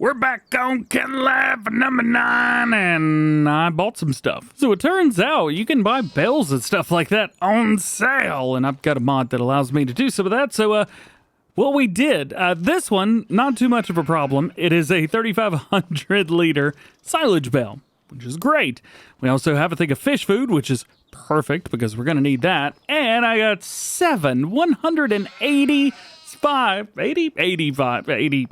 We're back on Kinlaig Ep.9, and I bought some stuff. So it turns out you can buy bales and stuff like that on sale, and I've got a mod that allows me to do some of that. So, what we did, this one, not too much of a problem. It is a 3,500 liter silage bale, which is great. We also have a thing of fish food, which is perfect because we're going to need that. And I got 80,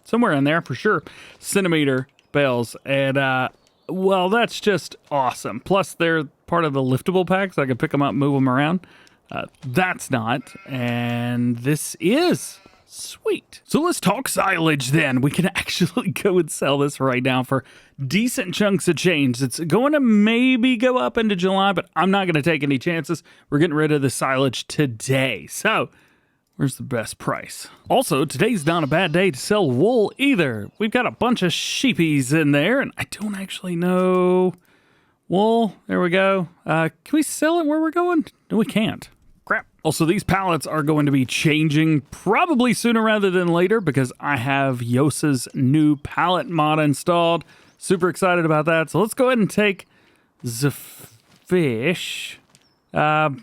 somewhere in there for sure, centimeter bales. And, well, that's just awesome. Plus, they're part of the liftable pack, so I can pick them up and move them around. That's not. And this is sweet. So let's talk silage then. We can actually go and sell this right now for decent chunks of change. It's going to maybe go up into July, but I'm not going to take any chances. We're getting rid of the silage today. So where's the best price? Also, today's not a bad day to sell wool either. We've got a bunch of sheepies in there, and I don't actually know. Wool, there we go. Can we sell it where we're going? No, we can't. Crap. Also, these pallets are going to be changing probably sooner rather than later because I have Yosa's new pallet mod installed. Super excited about that. So let's go ahead and take the fish. Do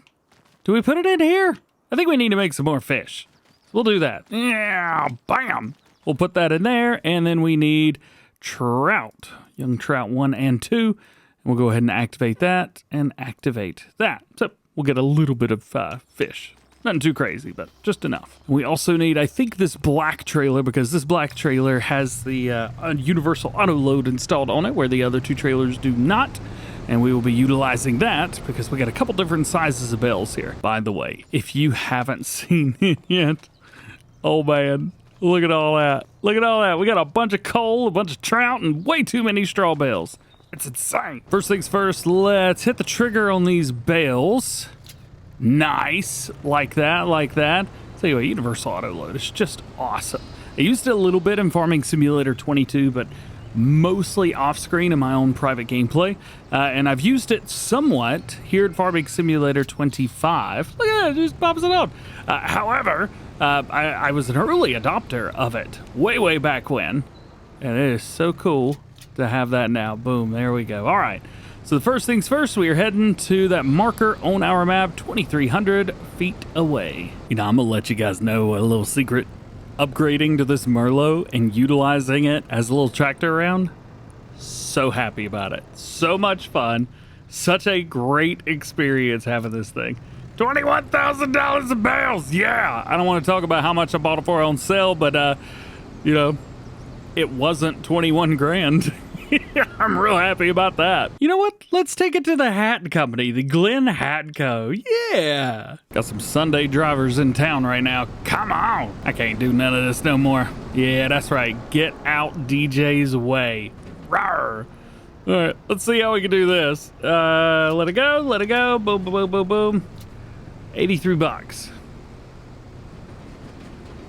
we put it in here? I think we need to make some more fish. We'll do that. Yeah, bam. We'll put that in there, and then we need trout. Young trout 1 and 2. And we'll go ahead and activate that and activate that. So we'll get a little bit of fish. Nothing too crazy, but just enough. We also need, I think, this black trailer because this black trailer has the universal auto load installed on it where the other two trailers do not. And we will be utilizing that because we got a couple different sizes of bales here. By the way, if you haven't seen it yet, oh man, look at all that. Look at all that. We got a bunch of coal, a bunch of trout, and way too many straw bales. It's insane. First things first, let's hit the trigger on these bales. Nice. Like that, like that. Tell you what, universal auto load is just awesome. I used it a little bit in Farming Simulator 22, but mostly off screen in my own private gameplay. And I've used it somewhat here at Farming Simulator 25. Look at that, it just pops it up. However, I was an early adopter of it way back when. And it is so cool to have that now. Boom, there we go. All right. So the first things first, we are heading to that marker on our map, 2,300 feet away. You know, I'm going to let you guys know a little secret. Upgrading to this Merlot and utilizing it as a little tractor around, so happy about it. So much fun. Such a great experience having this thing. $21,000 of bales. Yeah. I don't want to talk about how much I bought it for on sale, but, you know, it wasn't 21 grand. I'm real happy about that. You know what? Let's take it to the hat company, the Glen Hat Co. Yeah. Got some Sunday drivers in town right now. Come on. I can't do none of this no more. Yeah, that's right. Get out DJ's way. Rawr. All right, let's see how we can do this. Let it go. Let it go. Boom, boom, boom, boom, boom. 83 bucks.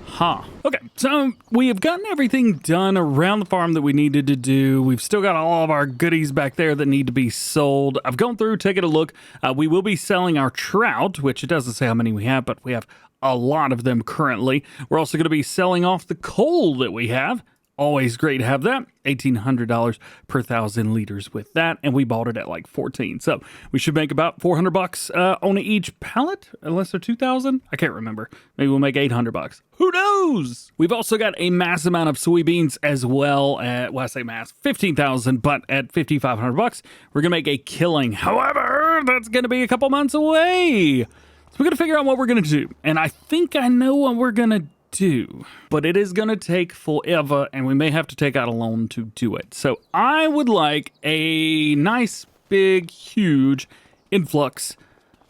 Huh. Okay, so we have gotten everything done around the farm that we needed to do. We've still got all of our goodies back there that need to be sold. I've gone through, taken a look. We will be selling our trout, which it doesn't say how many we have, but we have a lot of them currently. We're also going to be selling off the coal that we have. Always great to have that. $1,800 per 1,000 liters with that, and we bought it at like 14. So we should make about 400 bucks on each pallet, unless they're 2,000. I can't remember. Maybe we'll make 800 bucks. Who knows? We've also got a mass amount of soybeans as well. Well, I say mass, 15,000, but at 5,500 bucks, we're gonna make a killing. However, that's gonna be a couple months away. So we're gonna figure out what we're gonna do, and I think I know what we're gonna do, but it is going to take forever and we may have to take out a loan to do it. So I would like a nice, big, huge influx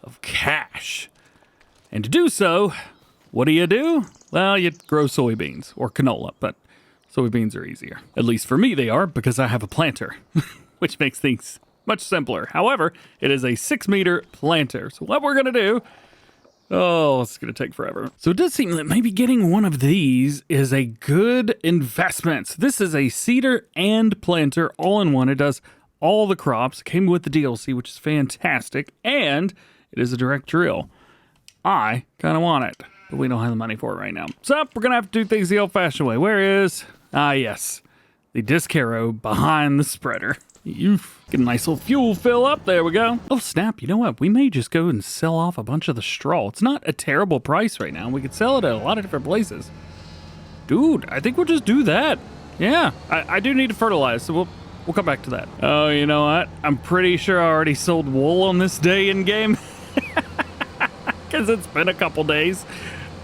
of cash. And to do so, what do? Well, you grow soybeans or canola, but soybeans are easier. At least for me they are because I have a planter, which makes things much simpler. However, it is a 6-meter planter. So what we're going to do, oh, it's going to take forever. So it does seem that maybe getting one of these is a good investment. So this is a seeder and planter all in one. It does all the crops. It came with the DLC, which is fantastic. And it is a direct drill. I kind of want it, but we don't have the money for it right now. So we're going to have to do things the old-fashioned way. Where is, yes, the disc harrow behind the spreader. Oof. Get a nice little fuel fill up. There we go. Oh, snap. You know what? We may just go and sell off a bunch of the straw. It's not a terrible price right now. We could sell it at a lot of different places. Dude, I think we'll just do that. Yeah, I do need to fertilize, so we'll come back to that. Oh, you know what? I'm pretty sure I already sold wool on this day in game. Because it's been a couple days.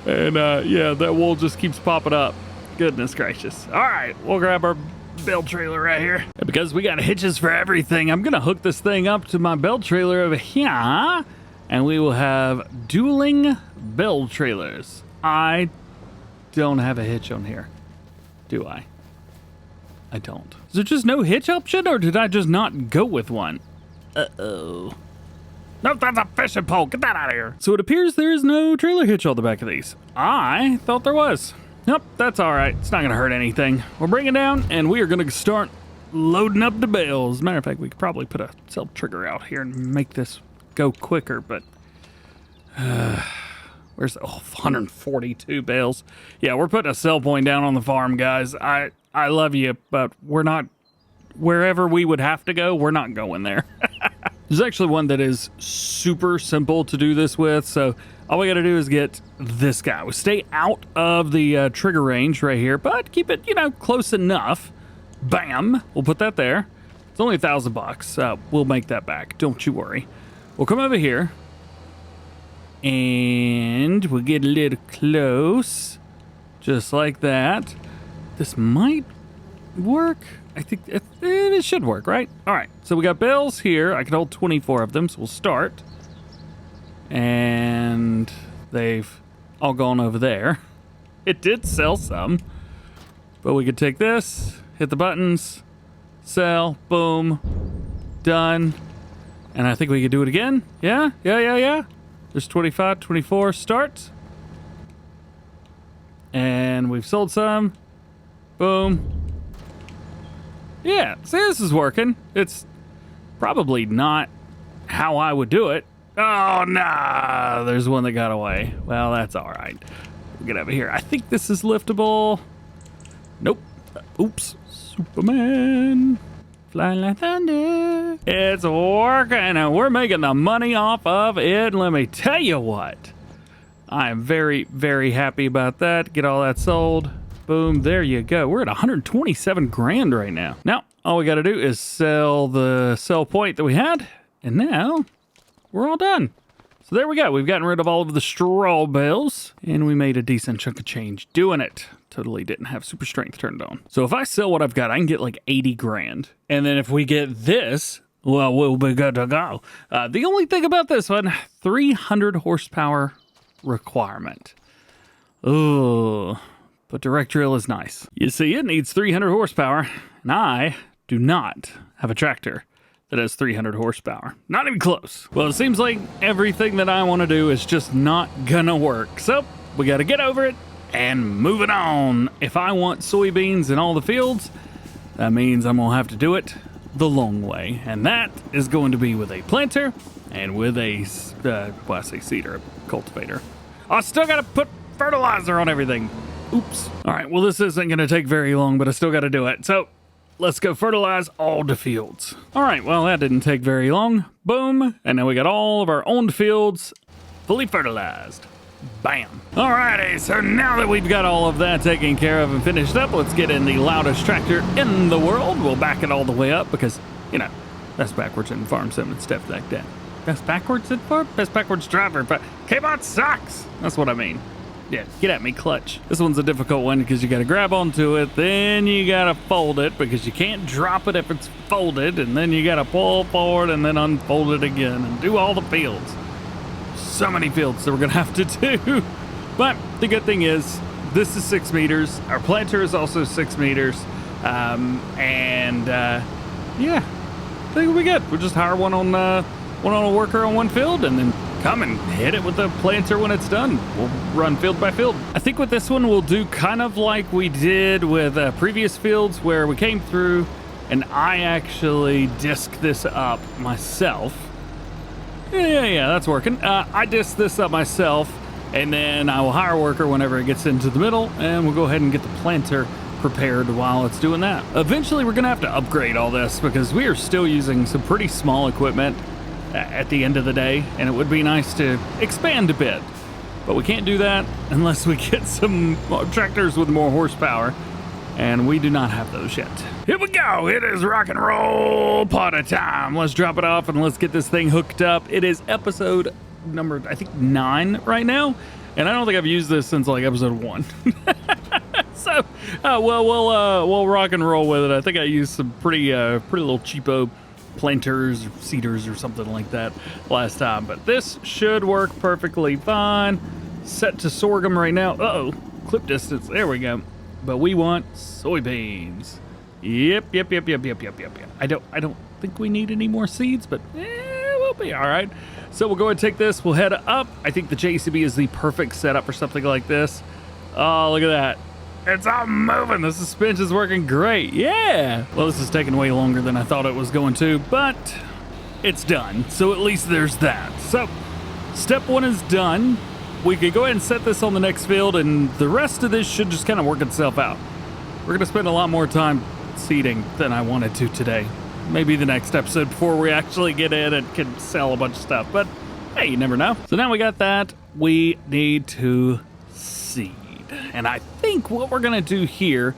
And yeah, that wool just keeps popping up. Goodness gracious. All right, we'll grab our bale trailer right here. And because we got hitches for everything, I'm going to hook this thing up to my bale trailer over here. And we will have dueling bale trailers. I don't have a hitch on here, do I? I don't. Is there just no hitch option, or did I just not go with one? Uh-oh. No, that's a fishing pole. Get that out of here. So it appears there is no trailer hitch on the back of these. I thought there was. Nope, that's all right. It's not going to hurt anything. We'll bring it down, and we are going to start loading up the bales. As a matter of fact, we could probably put a cell trigger out here and make this go quicker, but... where's 142 bales? Yeah, we're putting a sell point down on the farm, guys. I love you, but we're not... Wherever we would have to go, we're not going there. There's actually one that is super simple to do this with, so all we got to do is get this guy. We stay out of the trigger range right here, but keep it, close enough. Bam! We'll put that there. It's only $1,000. We'll make that back. Don't you worry. We'll come over here, and we'll get a little close, just like that. This might work. I think it should work, right? All right, so we got bales here. I can hold 24 of them, so we'll start. And they've all gone over there. It did sell some, but we could take this, hit the buttons, sell, boom, done. And I think we could do it again. Yeah. There's 25, 24, start. And we've sold some. Boom. Yeah, see, this is working. It's probably not how I would do it. Oh, nah, there's one that got away. Well, that's all right. We'll get over here. I think this is liftable. Nope. Oops. Superman. Flying like thunder. It's working, and we're making the money off of it. Let me tell you what. I am very, very happy about that. Get all that sold. Boom, there you go. We're at 127 grand right now. Now, all we got to do is sell the sell point that we had, and now we're all done. So there we go. We've gotten rid of all of the straw bales, and we made a decent chunk of change doing it. Totally didn't have super strength turned on. So if I sell what I've got, I can get like 80 grand. And then if we get this, well, we'll be good to go. The only thing about this one, 300 horsepower requirement. Ooh. But direct drill is nice. You see, it needs 300 horsepower, and I do not have a tractor that has 300 horsepower. Not even close. Well, it seems like everything that I want to do is just not gonna work. So, we gotta get over it and move it on. If I want soybeans in all the fields, that means I'm gonna have to do it the long way. And that is going to be with a planter and with a, I say seeder, a cultivator. I still gotta put fertilizer on everything. Oops. All right, well, this isn't going to take very long, but I still got to do it. So let's go fertilize all the fields. All right, well, that didn't take very long. Boom. And now we got all of our owned fields fully fertilized. Bam. All righty, so now that we've got all of that taken care of and finished up, let's get in the loudest tractor in the world. We'll back it all the way up because, that's backwards in farm sim and stuff like that. That's backwards in farm? That's backwards driver, but K-Bot sucks. That's what I mean. Yeah, get at me, clutch. This one's a difficult one because you got to grab onto it, then you got to fold it because you can't drop it if it's folded, and then you got to pull forward and then unfold it again and do all the fields. So many fields that we're going to have to do. But the good thing is this is 6 meters. Our planter is also 6 meters. Yeah, I think we'll be good. We'll just hire one on a worker on one field and then come and hit it with the planter when it's done. We'll run field by field. I think with this one, we'll do kind of like we did with previous fields where we came through and I actually disked this up myself. Yeah, that's working. I disked this up myself, and then I will hire a worker whenever it gets into the middle, and we'll go ahead and get the planter prepared while it's doing that. Eventually, we're going to have to upgrade all this because we are still using some pretty small equipment at the end of the day, and it would be nice to expand a bit. But we can't do that unless we get some tractors with more horsepower, and we do not have those yet. Here we go. It is rock and roll party time. Let's drop it off and let's get this thing hooked up. It is episode number, I think, 9 right now, and I don't think I've used this since like episode 1. So, we'll rock and roll with it. I think I used some pretty little cheapo planters or seeders or something like that last time, but this should work perfectly fine. Set to sorghum right now. Uh-oh, clip distance. There we go. But we want soybeans. Yep. I don't think we need any more seeds, but we'll be all right. So we'll go ahead and take this. We'll head up. I think the JCB is the perfect setup for something like this. Oh, look at that. It's all moving. The suspension's working great. Yeah. Well, this is taking way longer than I thought it was going to, but it's done. So at least there's that. So step 1 is done. We could go ahead and set this on the next field, and the rest of this should just kind of work itself out. We're going to spend a lot more time seeding than I wanted to today. Maybe the next episode before we actually get in and can sell a bunch of stuff. But hey, you never know. So now we got that. We need to seed. And I think what we're going to do here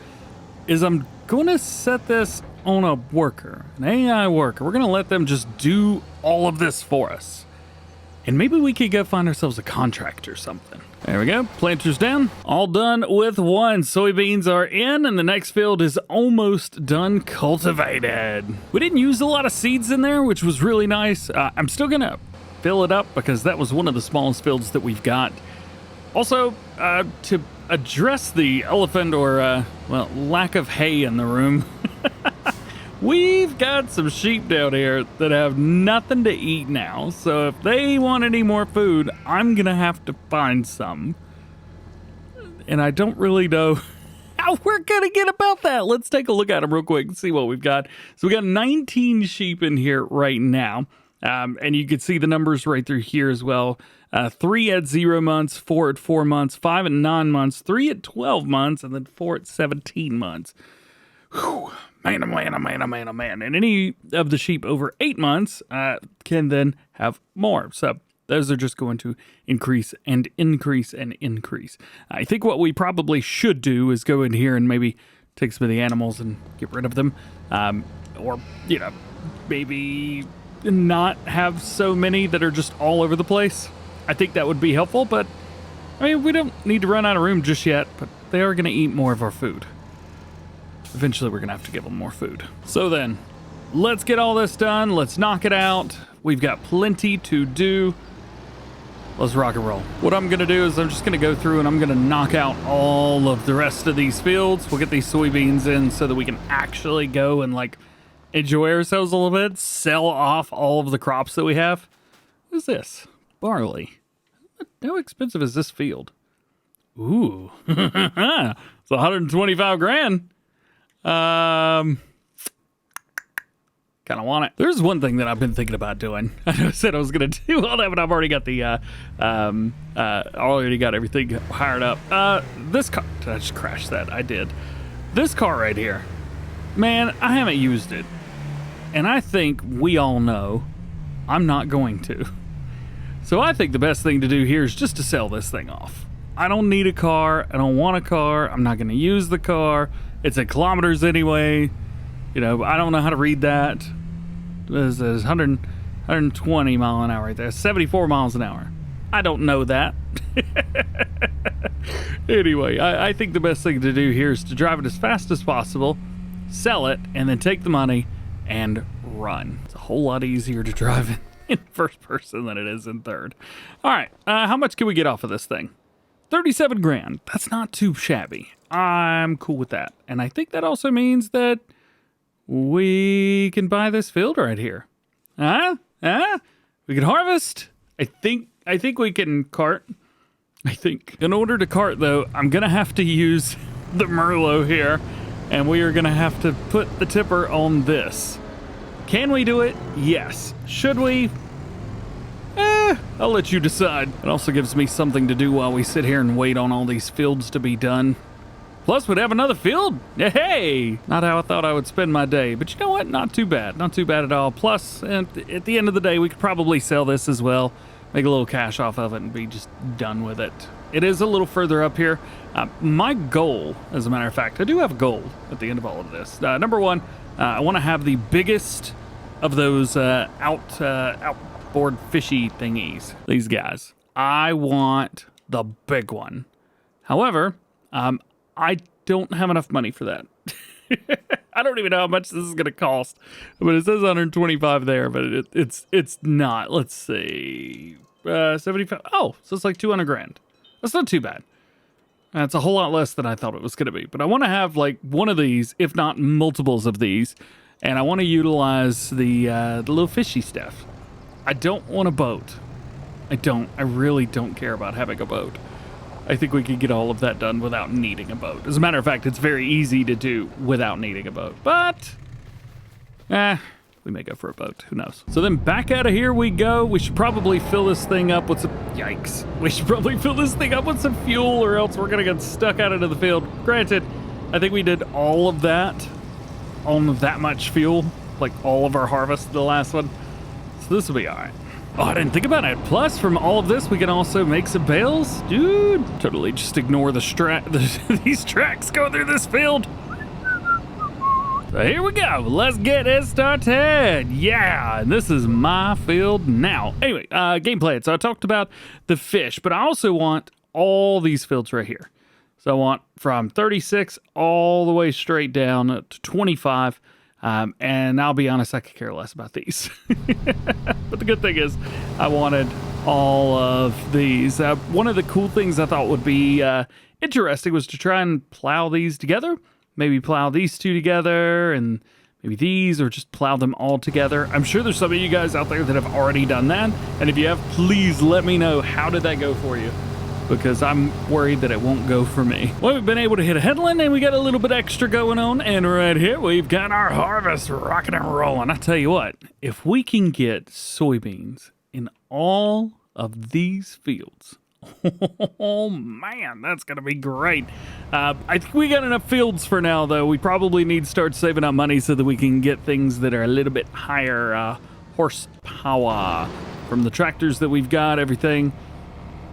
is I'm going to set this on a worker, an AI worker. We're going to let them just do all of this for us. And maybe we could go find ourselves a contract or something. There we go. Planters down. All done with 1. Soybeans are in, and the next field is almost done cultivated. We didn't use a lot of seeds in there, which was really nice. I'm still going to fill it up because that was one of the smallest fields that we've got. Also, to address the elephant or, lack of hay in the room, we've got some sheep down here that have nothing to eat now. So if they want any more food, I'm going to have to find some. And I don't really know how we're going to get about that. Let's take a look at them real quick and see what we've got. So we got 19 sheep in here right now. And you can see the numbers right through here as well. 3 at 0 months, 4 at 4 months, 5 at 9 months, 3 at 12 months, and then 4 at 17 months. Whew. Man, oh man. And any of the sheep over 8 months can then have more. So those are just going to increase and increase and increase. I think what we probably should do is go in here and maybe take some of the animals and get rid of them. Or, maybe not have so many that are just all over the place. I think that would be helpful, but I mean, we don't need to run out of room just yet, but they are going to eat more of our food. Eventually, we're going to have to give them more food. So then, let's get all this done. Let's knock it out. We've got plenty to do. Let's rock and roll. What I'm going to do is I'm just going to go through and I'm going to knock out all of the rest of these fields. We'll get these soybeans in so that we can actually go and enjoy ourselves a little bit. Sell off all of the crops that we have. What is this? Barley. How expensive is this field? Ooh. It's 125 grand. Kind of want it. There's one thing that I've been thinking about doing. I said I was going to do all that, but I've already got already got everything hired up. This car, did I just crash that? I did. This car right here, man, I haven't used it. And I think we all know I'm not going to. So I think the best thing to do here is just to sell this thing off. I don't need a car. I don't want a car. I'm not going to use the car. It's in kilometers anyway. I don't know how to read that. This is 120 mile an hour right there. 74 miles an hour. I don't know that. Anyway, I think the best thing to do here is to drive it as fast as possible, sell it, and then take the money and run. It's a whole lot easier to drive in first person than it is in third. All right, how much can we get off of this thing? 37 grand. That's not too shabby. I'm cool with that. And I think that also means that we can buy this field right here. We can harvest. I think we can cart. I think. In order to cart, though, I'm going to have to use the Merlot here. And we are going to have to put the tipper on this. Can we do it? Yes. Should we? I'll let you decide. It also gives me something to do while we sit here and wait on all these fields to be done. Plus, we'd have another field. Hey, not how I thought I would spend my day. But you know what? Not too bad. Not too bad at all. Plus, at the end of the day, we could probably sell this as well. Make a little cash off of it and be just done with it. It is a little further up here. My goal, as a matter of fact, I do have a goal at the end of all of this. Number one, I want to have the biggest of those outboard fishy thingies. These guys. I want the big one. However, I don't have enough money for that. I don't even know how much this is going to cost, but it says 125 there, but it's not. Let's see, 75. Oh, so it's like 200 grand. That's not too bad. That's a whole lot less than I thought it was going to be. But I want to have like one of these, if not multiples of these, and I want to utilize the little fishy stuff. I don't want a boat. I really don't care about having a boat. I think we could get all of that done without needing a boat. As a matter of fact, it's very easy to do without needing a boat. But, we may go for a boat. Who knows? So then back out of here we go. We should probably fill this thing up with some... Yikes. We should probably fill this thing up with some fuel or else we're going to get stuck out into the field. Granted, I think we did all of that on that much fuel. Like all of our harvest, the last one. So this will be all right. Oh, I didn't think about it. Plus, from all of this, we can also make some bales. Dude, totally just ignore these tracks going through this field. So here we go. Let's get it started. Yeah, and this is my field now. Anyway, game plan. So I talked about the fish, but I also want all these fields right here. So I want from 36 all the way straight down to 25. And I'll be honest, I could care less about these. But the good thing is I wanted all of these. One of the cool things I thought would be interesting was to try and plow these together. Maybe plow these two together and maybe these, or just plow them all together. I'm sure there's some of you guys out there that have already done that. And if you have, please let me know, how did that go for you? Because I'm worried that it won't go for me. Well, we've been able to hit a headland and we got a little bit extra going on. And right here, we've got our harvest rocking and rolling. I tell you what, if we can get soybeans in all of these fields, oh man, that's going to be great. I think we got enough fields for now, though. We probably need to start saving up money so that we can get things that are a little bit higher horsepower from the tractors that we've got, everything.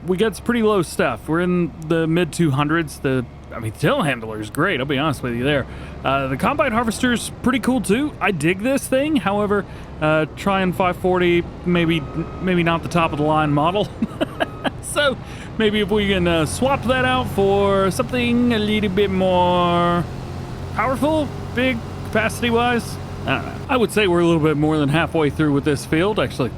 We got some pretty low stuff. We're in the mid 200s. The telehandler is great. I'll be honest with you there. The combine harvester's pretty cool too. I dig this thing. However, trying 540, maybe not the top of the line model. So maybe if we can swap that out for something a little bit more powerful, big capacity wise. I don't know. I would say we're a little bit more than halfway through with this field. Actually,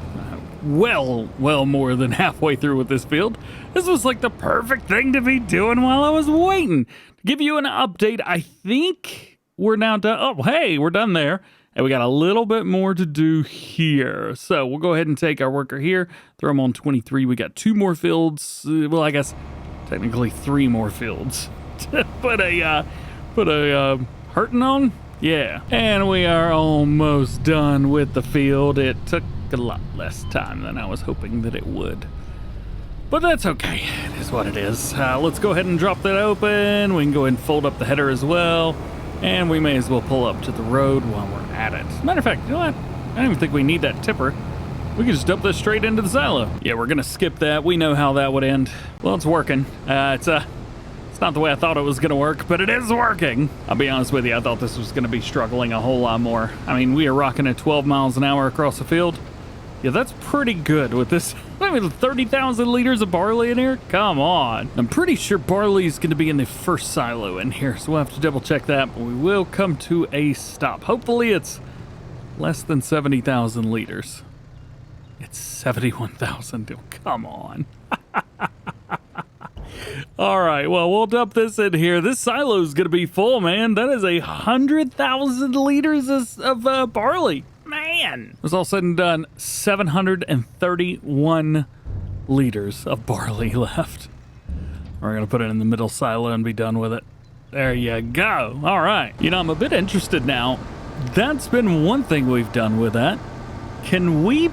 well more than halfway through with this field. This was like the perfect thing to be doing while I was waiting. To give you an update, I think we're now done. Oh, hey, we're done there. And we got a little bit more to do here. So we'll go ahead and take our worker here, throw him on 23. We got 2 more fields. Well, I guess technically 3 more fields to put a hurting on. Yeah. And we are almost done with the field. It took a lot less time than I was hoping that it would, but that's okay. It is what it is. Let's go ahead and drop that open. We can go ahead and fold up the header as well, and we may as well pull up to the road while we're at it. Matter of fact, you know what? I don't even think we need that tipper. We can just dump this straight into the silo. Yeah, we're gonna skip that. We know how that would end. Well, it's working. It's not the way I thought it was gonna work, but it is working. I'll be honest with you, I thought this was gonna be struggling a whole lot more. I mean, we are rocking at 12 miles an hour across the field. Yeah, that's pretty good with this. 30,000 liters of barley in here? Come on. I'm pretty sure barley is going to be in the first silo in here, so we'll have to double check that, but we will come to a stop. Hopefully it's less than 70,000 liters. It's 71,000. Come on. All right, well, we'll dump this in here. This silo is going to be full, man. That is 100,000 liters of barley. Man, it was all said and done, 731 liters of barley left. We're gonna put it in the middle silo and be done with it. There you go. All right. You know, I'm a bit interested now. That's been one thing we've done with that. Can we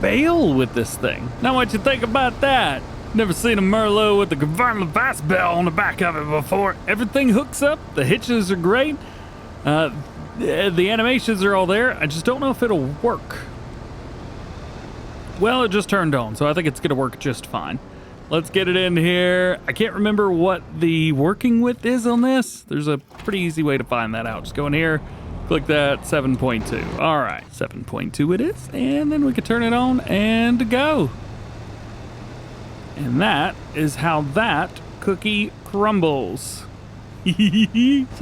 bale with this thing? Now, what you think about that? Never seen a Merlot with the convertible vice bell on the back of it before. Everything hooks up. The hitches are great. The animations are all there. I just don't know if it'll work. Well, it just turned on, so I think it's going to work just fine. Let's get it in here. I can't remember what the working width is on this. There's a pretty easy way to find that out. Just go in here, click that, 7.2. All right, 7.2 it is. And then we can turn it on and go. And that is how that cookie crumbles. So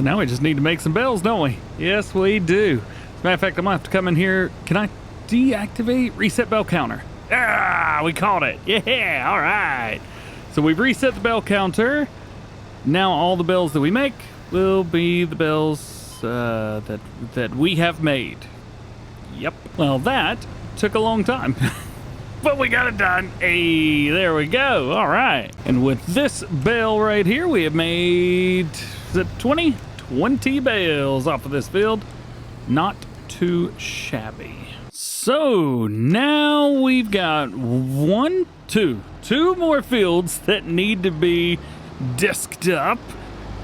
now we just need to make some bells, don't we? Yes, we do. As a matter of fact, I'm gonna have to come in here. Can I deactivate reset bell counter? Ah, we caught it. Yeah, all right. So we've reset the bell counter. Now all the bells that we make will be the bells that we have made. Yep. Well, that took a long time. But we got it done. Hey, there we go. All right. And with this bale right here, we have made, is it 20? 20 bales off of this field. Not too shabby. So now we've got two more fields that need to be disked up.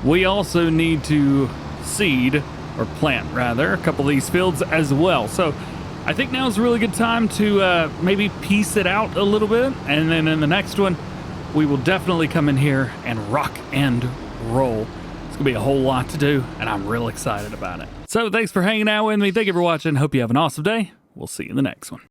We also need to seed, or plant rather, a couple of these fields as well. So I think now is a really good time to maybe piece it out a little bit. And then in the next one, we will definitely come in here and rock and roll. It's gonna be a whole lot to do, and I'm real excited about it. So thanks for hanging out with me. Thank you for watching. Hope you have an awesome day. We'll see you in the next one.